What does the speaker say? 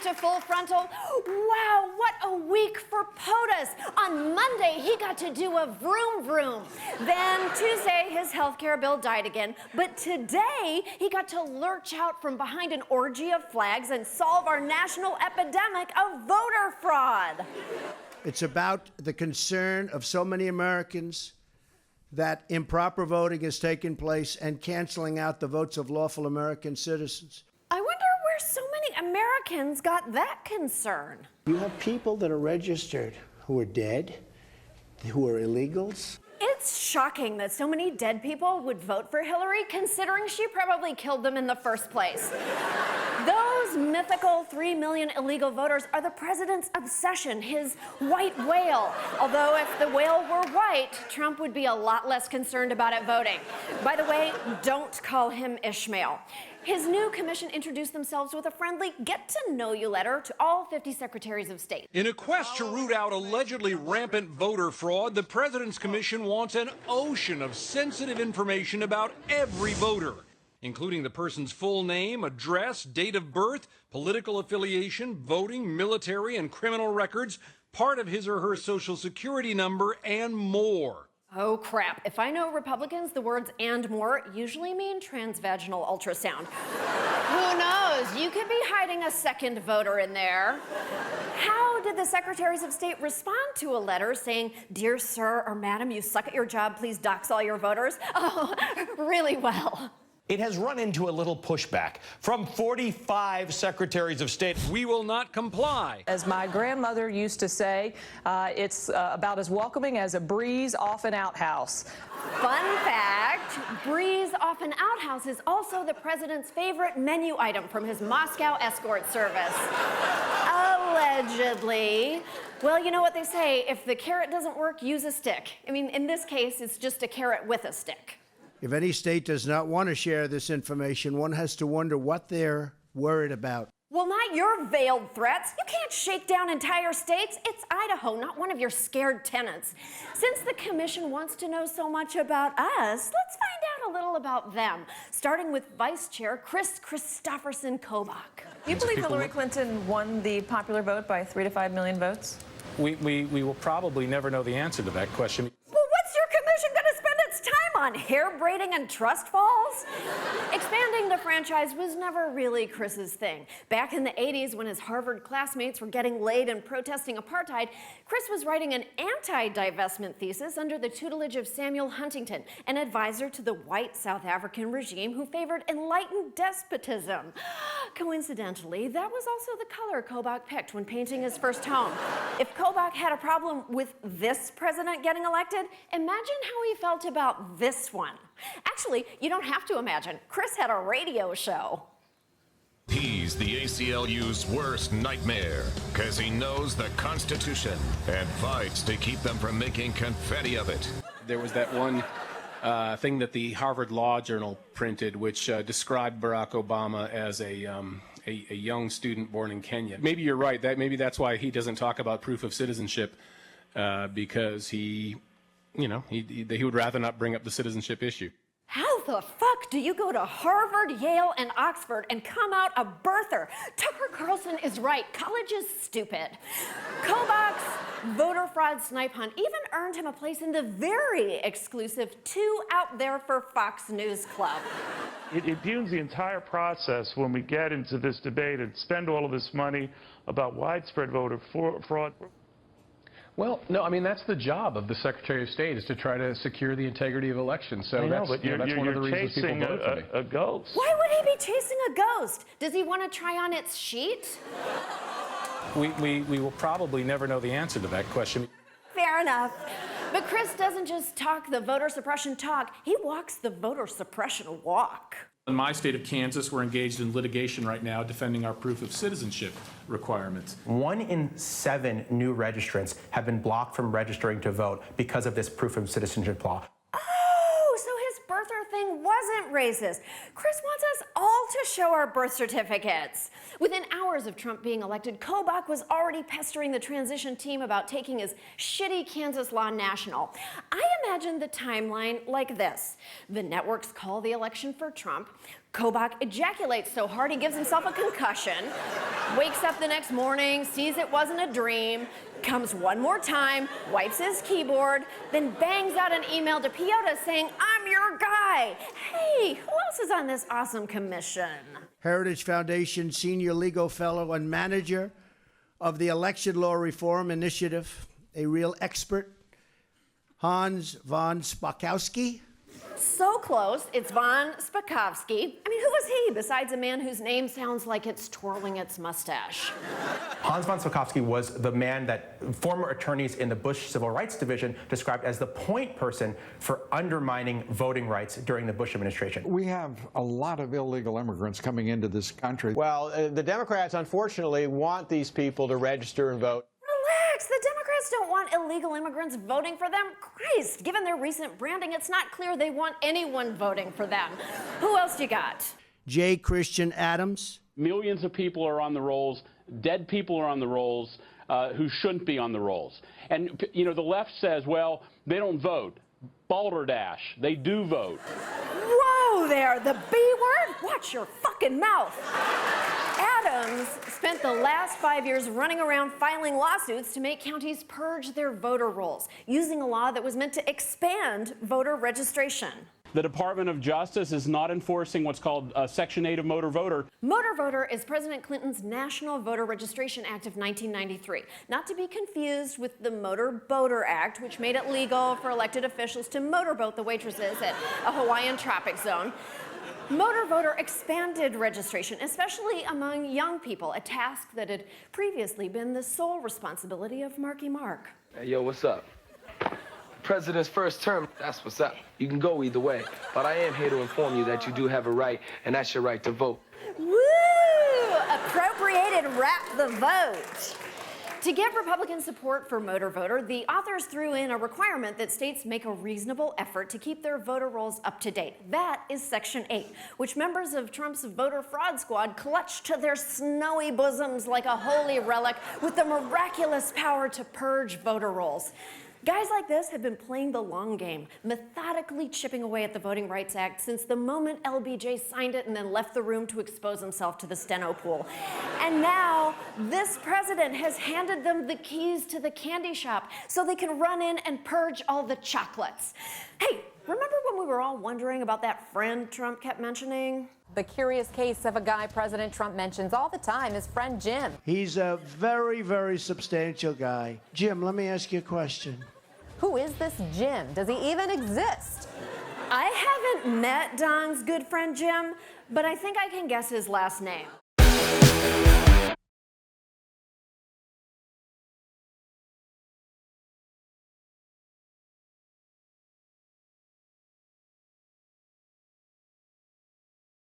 to Full Frontal. Wow, what a week for POTUS. On Monday, he got to do a vroom vroom. Then Tuesday, his healthcare bill died again. But today, he got to lurch out from behind an orgy of flags and solve our national epidemic of voter fraud. It's about the concern of so many Americans that improper voting has taken place and canceling out the votes of lawful American citizens. I wonder where so many Americans got that concern. You have people that are registered who are dead, who are illegals. It's shocking that so many dead people would vote for Hillary, considering she probably killed them in the first place. Those mythical 3 million illegal voters are the president's obsession, his white whale. Although if the whale were white, Trump would be a lot less concerned about it voting. By the way, don't call him Ishmael. His new commission introduced themselves with a friendly get-to-know-you letter to all 50 secretaries of state. In a quest to root out allegedly rampant voter fraud, the president's commission wants an ocean of sensitive information about every voter, including the person's full name, address, date of birth, political affiliation, voting, military and criminal records, part of his or her social security number, and more. Oh, crap. If I know Republicans, the words "and more" usually mean transvaginal ultrasound. Who knows? You could be hiding a second voter in there. How did the secretaries of state respond to a letter saying, "Dear sir or madam, you suck at your job, please dox all your voters"? Oh, really well. It has run into a little pushback from 45 secretaries of state. We will not comply. As my grandmother used to say, it's about as welcoming as a breeze off an outhouse. Fun fact, breeze off an outhouse is also the president's favorite menu item from his Moscow escort service. Allegedly. Well, you know what they say, if the carrot doesn't work, use a stick. I mean, in this case, it's just a carrot with a stick. If any state does not want to share this information, one has to wonder what they're worried about. Well, not your veiled threats. You can't shake down entire states. It's Idaho, not one of your scared tenants. Since the commission wants to know so much about us, let's find out a little about them, starting with Vice Chair Kris Kobach. Do you believe Hillary Clinton won the popular vote by 3 to 5 million votes? We will probably never know the answer to that question. Well, what's your commission going to spend its time on? Hair braiding and trust falls? Expanding the franchise was never really Kris's thing. Back in the 80s, when his Harvard classmates were getting laid and protesting apartheid, Kris was writing an anti-divestment thesis under the tutelage of Samuel Huntington, an advisor to the white South African regime who favored enlightened despotism. Coincidentally, that was also the color Kobach picked when painting his first home. If Kobach had a problem with this president getting elected, imagine how he felt about this one. Actually, you don't have to imagine. Kris had a radio show. He's the ACLU's worst nightmare, because he knows the Constitution and fights to keep them from making confetti of it. There was that one thing that the Harvard Law Journal printed, which described Barack Obama as a young student born in Kenya. Maybe you're right. Maybe that's why he doesn't talk about proof of citizenship, because he would rather not bring up the citizenship issue. How the fuck do you go to Harvard, Yale, and Oxford and come out a birther? Tucker Carlson is right. College is stupid. Kobach's voter fraud snipe hunt even earned him a place in the very exclusive Two Out There for Fox News Club. It impugns the entire process when we get into this debate and spend all of this money about widespread voter fraud. Well, no, I mean, that's the job of the Secretary of State, is to try to secure the integrity of elections. So that's one of the reasons people voted for me. A ghost. Why would he be chasing a ghost? Does he want to try on its sheet? We will probably never know the answer to that question. Fair enough. But Kris doesn't just talk the voter suppression talk, he walks the voter suppression walk. In my state of Kansas, we're engaged in litigation right now defending our proof of citizenship requirements. 1 in 7 new registrants have been blocked from registering to vote because of this proof of citizenship law. Oh, so his birther thing wasn't racist. Kris wants us all to show our birth certificates. Within hours of Trump being elected, Kobach was already pestering the transition team about taking his shitty Kansas law national. I imagine the timeline like this. The networks call the election for Trump. Kobach ejaculates so hard he gives himself a concussion. Wakes up the next morning, sees it wasn't a dream, comes one more time, wipes his keyboard, then bangs out an email to POTUS saying, "I'm your guy." Hey, who else is on this awesome commission? Heritage Foundation Senior Legal Fellow and Manager of the Election Law Reform Initiative, a real expert, Hans von Spakovsky. So close, it's von Spakovsky. I mean, who is he besides a man whose name sounds like it's twirling its mustache? Hans von Spakovsky was the man that former attorneys in the Bush Civil Rights Division described as the point person for undermining voting rights during the Bush administration. We have a lot of illegal immigrants coming into this country. Well, the Democrats, unfortunately, want these people to register and vote. Relax, the Democrats don't want illegal immigrants voting for them. Christ, given their recent branding, it's not clear they want anyone voting for them. Who else you got? J. Christian Adams. Millions of people are on the rolls. Dead people are on the rolls who shouldn't be on the rolls. And, you know, the left says, well, they don't vote. Balderdash, they do vote. Whoa there, the B word? Watch your fucking mouth. Adams spent the last 5 years running around filing lawsuits to make counties purge their voter rolls, using a law that was meant to expand voter registration. The Department of Justice is not enforcing what's called Section 8 of Motor Voter. Motor Voter is President Clinton's National Voter Registration Act of 1993, not to be confused with the Motor Boater Act, which made it legal for elected officials to motorboat the waitresses at a Hawaiian tropic zone. Motor Voter expanded registration, especially among young people, a task that had previously been the sole responsibility of Marky Mark. Hey, yo, what's up? President's first term, that's what's up. You can go either way, but I am here to inform you that you do have a right, and that's your right to vote. Woo! Appropriated rap the vote. To get Republican support for Motor Voter, the authors threw in a requirement that states make a reasonable effort to keep their voter rolls up to date. That is Section 8, which members of Trump's voter fraud squad clutch to their snowy bosoms like a holy relic with the miraculous power to purge voter rolls. Guys like this have been playing the long game, methodically chipping away at the Voting Rights Act since the moment LBJ signed it and then left the room to expose himself to the steno pool. And now, this president has handed them the keys to the candy shop so they can run in and purge all the chocolates. Hey, remember when we were all wondering about that friend Trump kept mentioning? The curious case of a guy President Trump mentions all the time, his friend Jim. He's a very, very substantial guy. Jim, let me ask you a question. Who is this Jim? Does he even exist? I haven't met Don's good friend Jim, but I think I can guess his last name.